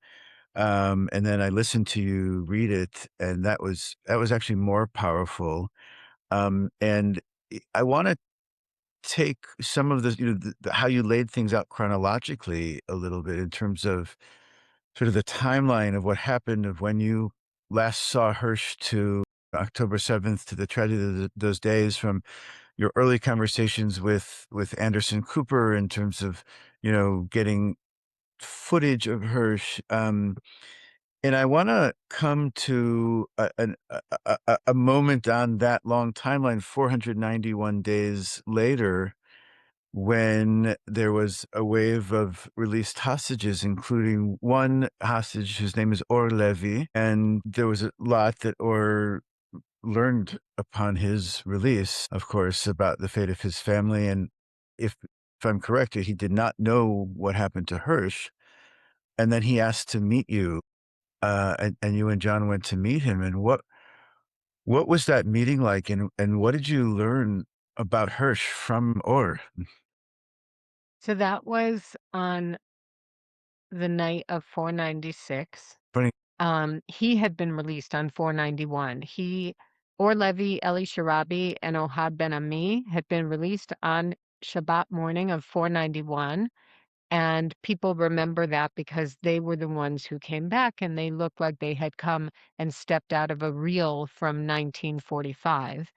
And then I listened to you read it, and that was actually more powerful. And I want to take some of the, how you laid things out chronologically a little bit in terms of sort of the timeline of what happened of when you last saw Hirsch to October 7th, to the tragedy of those days, from your early conversations with Anderson Cooper in terms of, getting footage of Hirsch. And I want to come to a moment on that long timeline, 491 days later, when there was a wave of released hostages, including one hostage whose name is Or Levy. And there was a lot that Or learned upon his release, of course, about the fate of his family. And if I'm correct, he did not know what happened to Hirsch. And then he asked to meet you, and you and John went to meet him. And what was that meeting like? And what did you learn about Hirsch from Or? So that was on the night of 496. Funny. He had been released on 491. Or Levi, Eli Sharabi, and Ohad Ben Ami had been released on Shabbat morning of 491. And people remember that because they were the ones who came back and they looked like they had come and stepped out of a reel from 1945.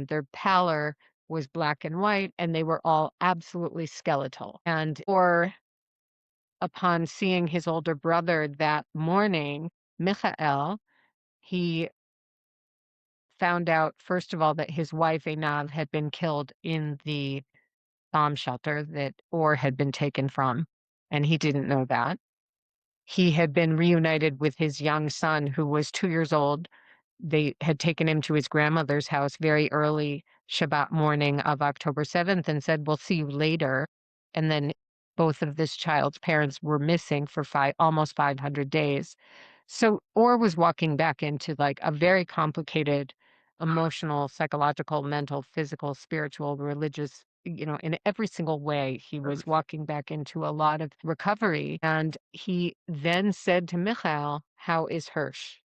Their pallor was black and white, and they were all absolutely skeletal. And or upon seeing his older brother that morning, Michael, he found out, first of all, that his wife, Einav, had been killed in the bomb shelter that Or had been taken from, and he didn't know that. He had been reunited with his young son, who was 2 years old. They had taken him to his grandmother's house very early Shabbat morning of October 7th and said, "We'll see you later." And then both of this child's parents were missing for almost 500 days. So Or was walking back into like a very complicated emotional, psychological, mental, physical, spiritual, religious, in every single way, he was walking back into a lot of recovery. And he then said to Michael, "How is Hirsch?"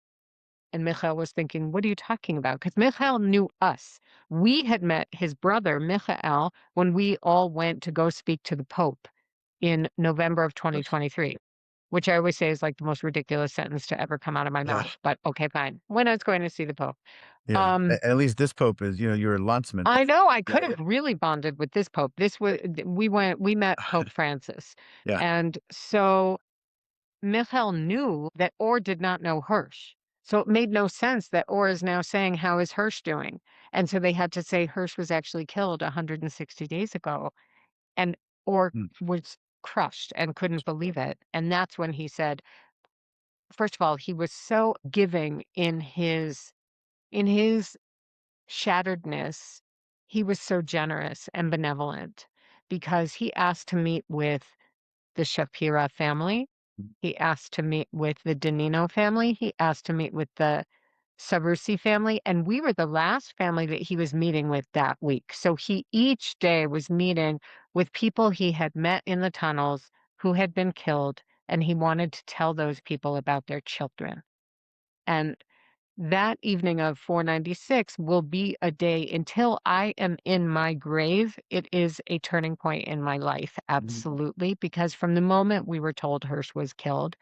And Michael was thinking, "What are you talking about?" Because Michael knew us. We had met his brother, Michael, when we all went to go speak to the Pope in November of 2023, which I always say is like the most ridiculous sentence to ever come out of my Yeah. mouth. But okay, fine. When I was going to see the Pope. Yeah. Um, At least this Pope is, you're a Landsman. I know I Yeah, could have really bonded with this Pope. We met Pope Francis. yeah. And so Michael knew that Or did not know Hirsch. So it made no sense that Or is now saying, "How is Hirsch doing?" And so they had to say Hirsch was actually killed 160 days ago. And Or Mm. was crushed and couldn't believe it. And that's when he said, first of all, he was so giving in his shatteredness. He was so generous and benevolent because he asked to meet with the Shapira family. He asked to meet with the Danino family. He asked to meet with the Sabrusi family. And we were the last family that he was meeting with that week. So he each day was meeting with people he had met in the tunnels who had been killed. And he wanted to tell those people about their children. And that evening of 496 will be a day until I am in my grave. It is a turning point in my life, Mhm. absolutely, because from the moment we were told Hirsch was killed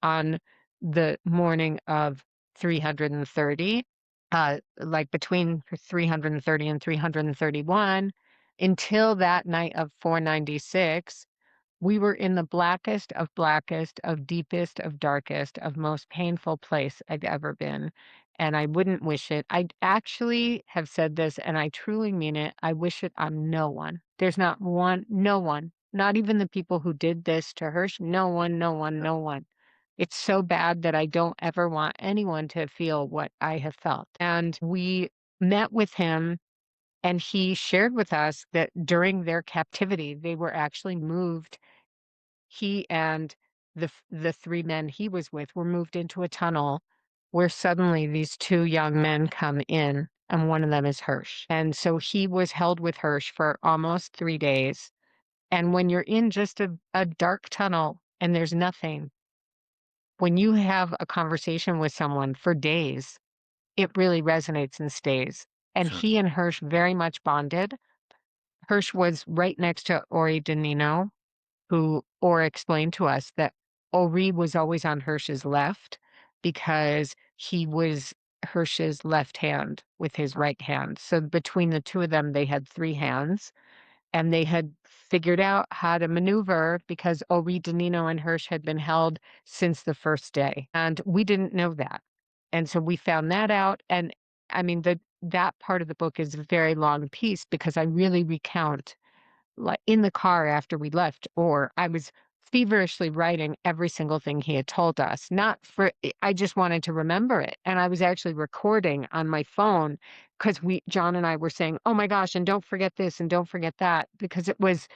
on the morning of 330, like between 330 and 331, until that night of 496, We were in the blackest, of deepest, of darkest, of most painful place I'd ever been, and I wouldn't wish it. I actually have said this, and I truly mean it. I wish it on no one. There's not one, no one, not even the people who did this to Hersh. No one, no one, no one. It's so bad that I don't ever want anyone to feel what I have felt. And we met with him, and he shared with us that during their captivity, they were actually moved. He and the 3 men he was with were moved into a tunnel where suddenly these 2 young men come in, and one of them is Hersh. And so he was held with Hersh for almost 3 days. And when you're in just a dark tunnel and there's nothing, when you have a conversation with someone for days, it really resonates and stays. And Sure. he and Hersh very much bonded. Hersh was right next to Ori Danino, who or explained to us that Ori was always on Hersh's left because he was Hersh's left hand with his right hand. So between the 2 of them, they had 3 hands, and they had figured out how to maneuver because Ori Danino and Hersh had been held since the first day, and we didn't know that. And so we found that out, and I mean, that part of the book is a very long piece because I really recount, like, in the car after we left, or I was feverishly writing every single thing he had told us. Not for I just wanted to remember it, and I was actually recording on my phone because John and I were saying, "Oh my gosh, and don't forget this, and don't forget that," because it was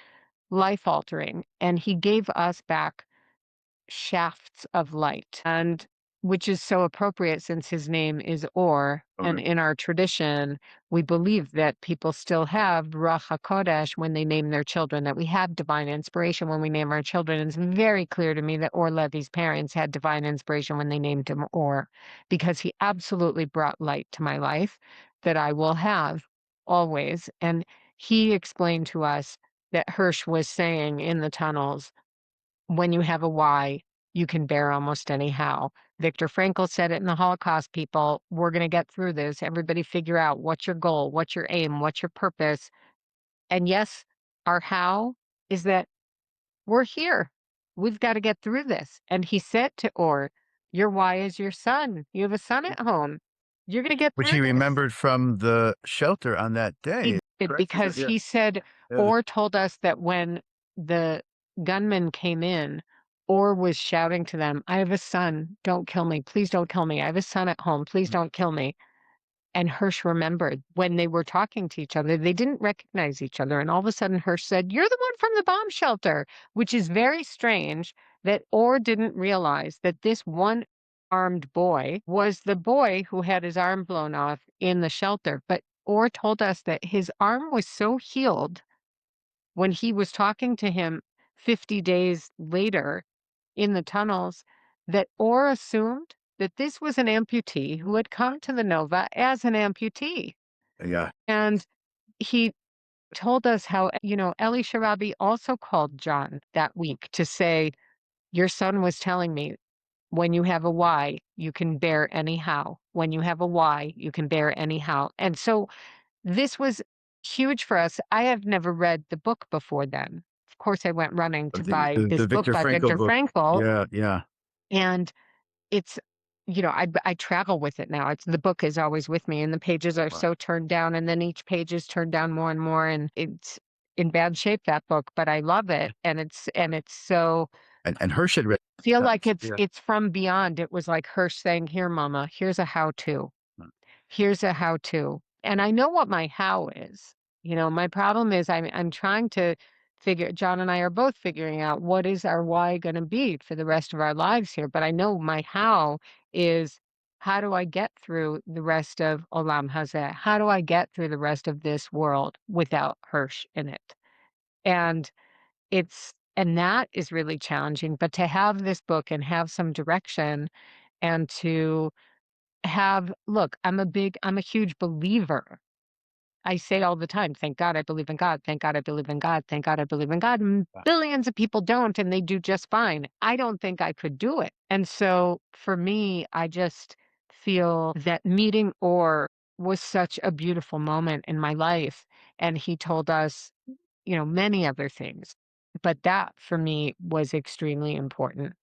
life altering, and he gave us back shafts of light, and which is so appropriate since his name is Or. And Totally. in our tradition, we believe that people still have Ruach HaKodesh when they name their children, that we have divine inspiration when we name our children. And it's very clear to me that Or Levi's parents had divine inspiration when they named him Or, because he absolutely brought light to my life that I will have always. And he explained to us that Hersh was saying in the tunnels, when you have a why, you can bear almost anyhow. Viktor Frankl said it in the Holocaust, people. We're going to get through this. Everybody figure out what's your goal, what's your aim, what's your purpose. And yes, our how is that we're here. We've got to get through this. And he said to Or, your why is your son. You have a son at home. You're going to get Which through he this. remembered from the shelter on that He day, did, correct? because Yeah. he said, Yeah. Orr told us that when the gunmen came in, Orr was shouting to them, I have a son, don't kill me, please don't kill me. I have a son at home, please don't kill me. And Hersh remembered when they were talking to each other, they didn't recognize each other. And all of a sudden, Hersh said, you're the one from the bomb shelter, which is very strange that Orr didn't realize that this one armed boy was the boy who had his arm blown off in the shelter. But Orr told us that his arm was so healed when he was talking to him 50 days later in the tunnels that Orr assumed that this was an amputee who had come to the Nova as an amputee. Yeah. And he told us how, Elisha Rabbi also called John that week to say, your son was telling me, when you have a why, you can bear any how. When you have a why, you can bear any how. And so this was huge for us. I have never read the book before then. Of course, I went running to buy The this book Viktor by Frankl Viktor book. Frankl, Yeah, yeah. and it's, I travel with it now. The book is always with me, and the pages are Wow. so turned down, and then each page is turned down more and more, and it's in bad shape, that book, but I love it, and it's so And Hersh had read feel like yeah. it's from beyond. It was like Hersh saying, "Here, mama, here's a how-to." Here's a how-to. And I know what my how is. My problem is I'm trying to John and I are both figuring out what is our why going to be for the rest of our lives here. But I know my how is, how do I get through the rest of Olam Hazeh? How do I get through the rest of this world without Hersh in it? And and that is really challenging. But to have this book and have some direction, and to look, I'm a huge believer. I say all the time, thank God I believe in God, thank God I believe in God, thank God I believe in God. And Wow. billions of people don't, and they do just fine. I don't think I could do it. And so for me, I just feel that meeting Or was such a beautiful moment in my life. And he told us, many other things. but that for me was extremely important.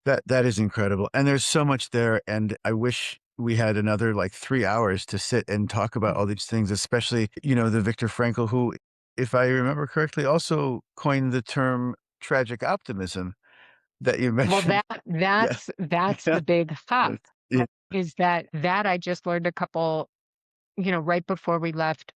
That is incredible, and there's so much there, and I wish we had another, like, 3 hours to sit and talk about all these things, especially, the Viktor Frankl, who, if I remember correctly, also coined the term tragic optimism that you Well, mentioned. Yeah. that's Yeah. the big ha, Yeah. is that I just learned a couple, right before we left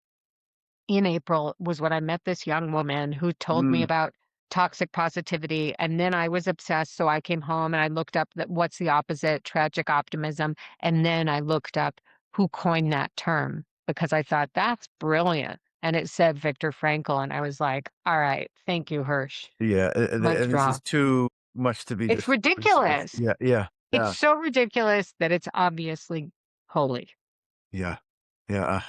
in April was when I met this young woman who told me Mm, about toxic positivity. And then I was obsessed. So I came home and I looked up that what's the opposite, tragic optimism. And then I looked up who coined that term because I thought that's brilliant. And it said Viktor Frankl. And I was like, all right, thank you, Hersh. yeah, Let's and this is draw. too much to be It's just dismissed. ridiculous. Yeah, yeah, It's yeah, so ridiculous that it's obviously holy. yeah, yeah,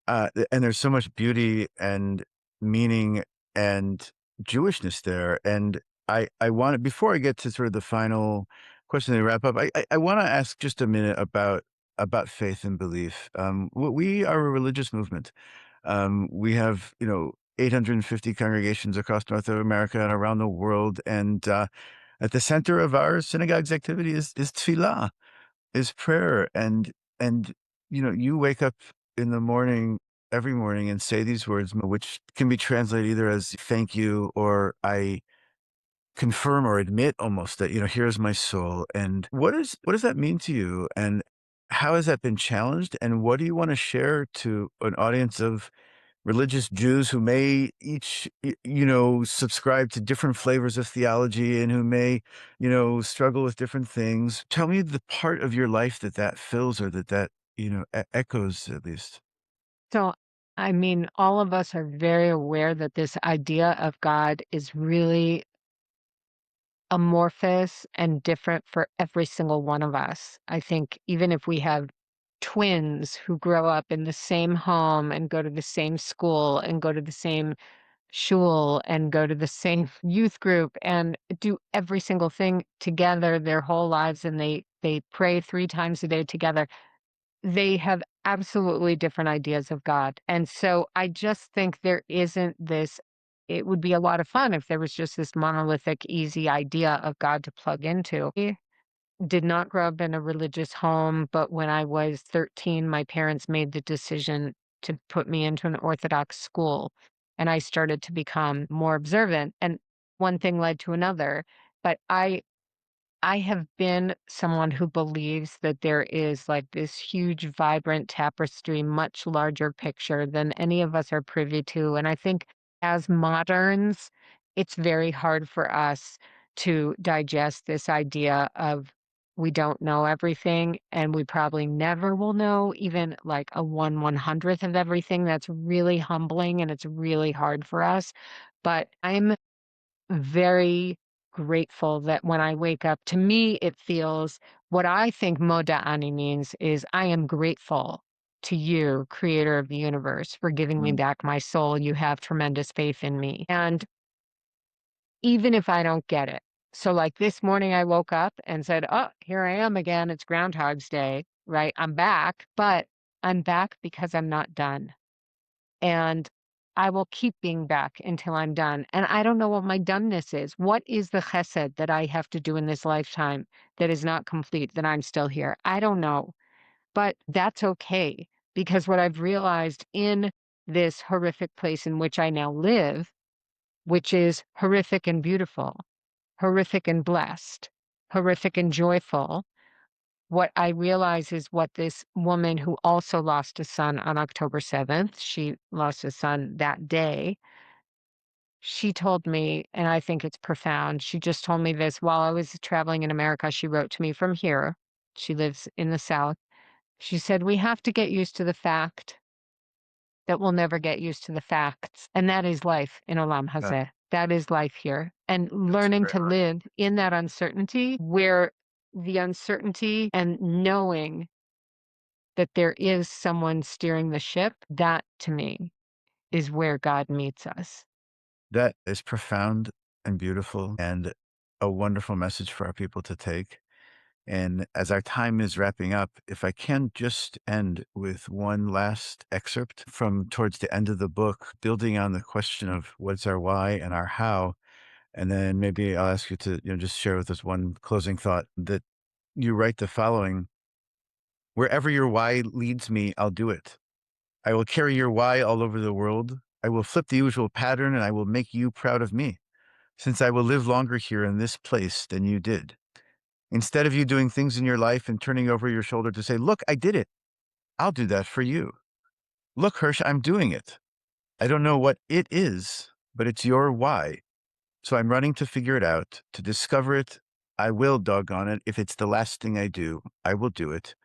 and there's so much beauty and meaning and Jewishness there. And I want before I get to sort of the final question to wrap up, I want to ask just a minute about faith and belief. We are a religious movement. We have 850 congregations across North America and around the world, and at the center of our synagogue's activity is tefillah, is prayer. And you wake up in the morning every morning and say these words, which can be translated either as thank you or I confirm or admit almost that, here's my soul. And what does that mean to you? And how has that been challenged? And what do you want to share to an audience of religious Jews who may each, subscribe to different flavors of theology and who may, struggle with different things? Tell me the part of your life that fills or that echoes at least. So, I mean, all of us are very aware that this idea of God is really amorphous and different for every single one of us. I think even if we have twins who grow up in the same home and go to the same school and go to the same shul and go to the same youth group and do every single thing together their whole lives and they pray 3 times a day together, they have absolutely different ideas of God. And so I just think there isn't this it would be a lot of fun if there was just this monolithic, easy idea of God to plug into. I did not grow up in a religious home, but when I was 13, my parents made the decision to put me into an Orthodox school, and I started to become more observant, and one thing led to another. But I have been someone who believes that there is like this huge, vibrant tapestry, much larger picture than any of us are privy to. And I think as moderns, it's very hard for us to digest this idea of we don't know everything and we probably never will know even like a 1/100th of everything. That's really humbling and it's really hard for us. But I'm very grateful that when I wake up, to me, it feels what I think Moda Ani means is I am grateful to you, creator of the universe, for giving me Mm. back my soul. You have tremendous faith in me. And even if I don't get it. So, like this morning, I woke up and said, oh, here I am again. It's Groundhog's Day, right? I'm back, but I'm back because I'm not done. And I will keep being back until I'm done. And I don't know what my doneness is. What is the chesed that I have to do in this lifetime that is not complete, that I'm still here? I don't know. But that's okay. Because what I've realized in this horrific place in which I now live, which is horrific and beautiful, horrific and blessed, horrific and joyful, what I realize is what this woman who also lost a son on October 7th, she lost a son that day. She told me, and I think it's profound. She just told me this while I was traveling in America. She wrote to me from here. She lives in the South. She said, we have to get used to the fact that we'll never get used to the facts. And that is life in Olam Uh, Hazeh. That is life here. And that's learning very to hard. live in that uncertainty where the uncertainty and knowing that there is someone steering the ship, that to me is where God meets us. That is profound and beautiful and a wonderful message for our people to take. And as our time is wrapping up, if I can just end with one last excerpt from towards the end of the book, building on the question of what's our why and our how. And then maybe I'll ask you to, just share with us one closing thought that you write the following: wherever your why leads me, I'll do it. I will carry your why all over the world. I will flip the usual pattern and I will make you proud of me, since I will live longer here in this place than you did. Instead of you doing things in your life and turning over your shoulder to say, look, I did it, I'll do that for you. Look, Hersh, I'm doing it. I don't know what it is, but it's your why. So I'm running to figure it out, to discover it. I will, doggone it. If it's the last thing I do, I will do it.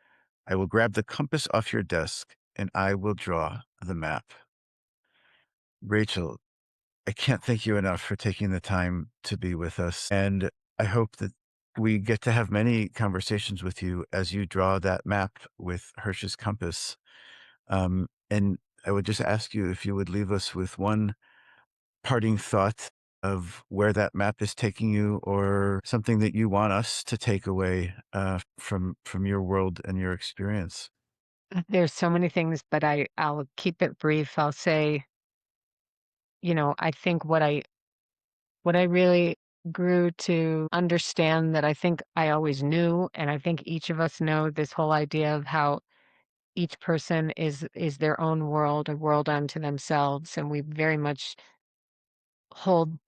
I will grab the compass off your desk and I will draw the map. Rachel, I can't thank you enough for taking the time to be with us. And I hope that we get to have many conversations with you as you draw that map with Hersh's compass. And I would just ask you if you would leave us with one parting thought of where that map is taking you, or something that you want us to take away from your world and your experience. There's so many things, but I'll keep it brief. I'll say, I think what I really grew to understand that I think I always knew, and I think each of us know this whole idea of how each person is their own world, a world unto themselves, and we very much hold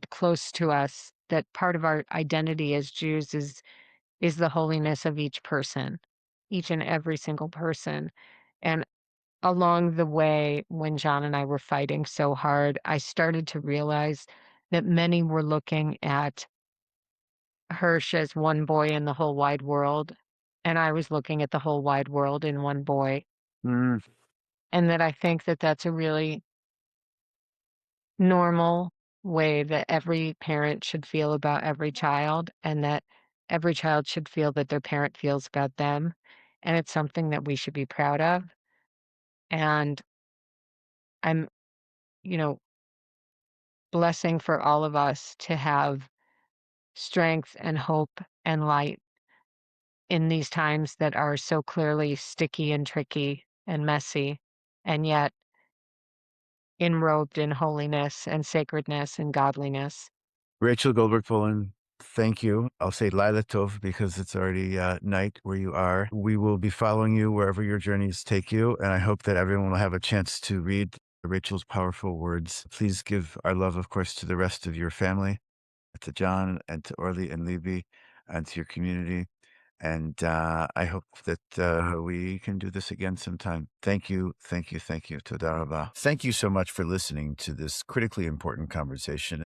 close to us that part of our identity as Jews is the holiness of each person, each and every single person. And along the way, when John and I were fighting so hard, I started to realize that many were looking at Hersh as one boy in the whole wide world, and I was looking at the whole wide world in one boy. Mm. And that I think that that's a really normal way that every parent should feel about every child, and that every child should feel that their parent feels about them. And it's something that we should be proud of. And I'm, you know, blessing for all of us to have strength and hope and light in these times that are so clearly sticky and tricky and messy, and yet enrobed in holiness and sacredness and godliness. Rachel Goldberg-Polin, thank you. I'll say Laila Tov because it's already night where you are. We will be following you wherever your journeys take you, and I hope that everyone will have a chance to read Rachel's powerful words. Please give our love, of course, to the rest of your family, to John and to Orly and Libby, and to your community. And I hope that we can do this again sometime. Thank you, thank you, thank you. Toda rabah. Thank you so much for listening to this critically important conversation.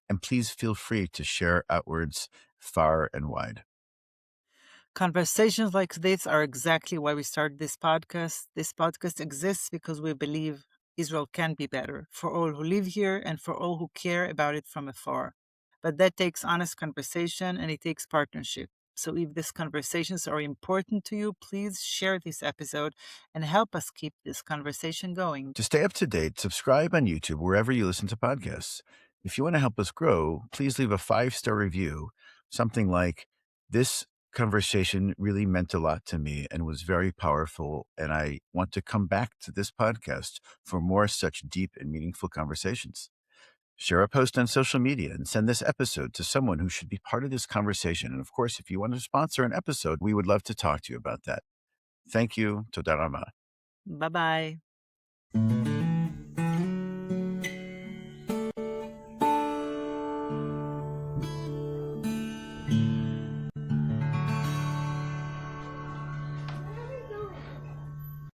And please feel free to share outwards far and wide. Conversations like this are exactly why we started this podcast. This podcast exists because we believe Israel can be better for all who live here and for all who care about it from afar. But that takes honest conversation and it takes partnership. So if these conversations are important to you, please share this episode and help us keep this conversation going. To stay up to date, subscribe on YouTube wherever you listen to podcasts. If you want to help us grow, please leave a 5-star review, something like, "This conversation really meant a lot to me and was very powerful, and I want to come back to this podcast for more such deep and meaningful conversations." Share a post on social media and send this episode to someone who should be part of this conversation. And of course, if you want to sponsor an episode, we would love to talk to you about that. Thank you. Toda rabah. Bye bye.